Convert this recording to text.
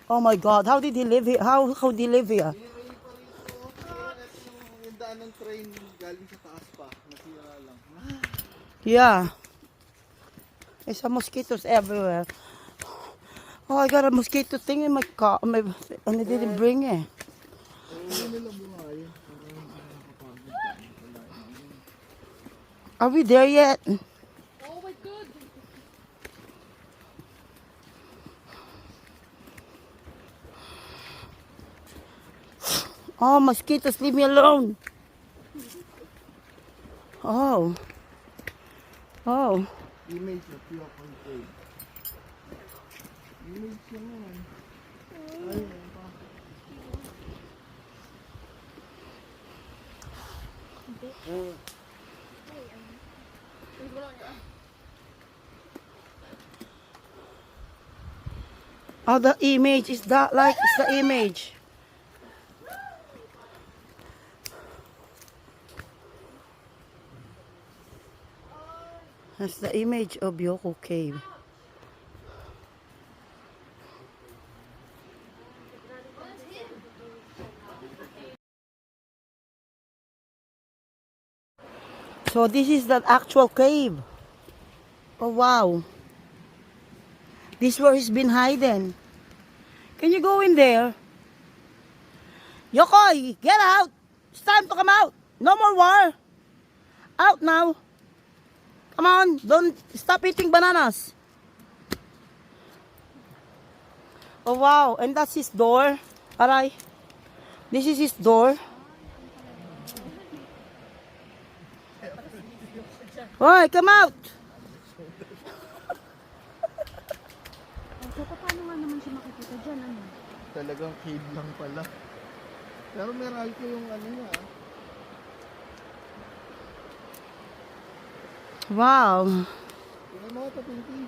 Oh my God, how did he live here? How did he live here? Yung daan ng train galing sa taas pa, nasira lang. Yeah. There's some mosquitoes everywhere. Oh, I got a mosquito thing in my car, and I didn't bring it. Are we there yet? Oh my God. Oh, mosquitoes, leave me alone. Oh. Oh. Image na pure control. Image naman. Ay, pa. Oh, the image is that like it's the image. That's the image of Yoko Cave. So this is the actual cave. Oh wow. This is where he's been hiding. Can you go in there? Yokoi, get out! It's time to come out. No more war. Out now. Come on, don't stop eating bananas. Oh wow, and that's his door. Aray. This is his door. Hoy, come out! So, paano nga naman siya makikita dyan? Ano? Talagang cave lang pala. Pero meron ko yung ano niya. Wow. Yung mga tapinti.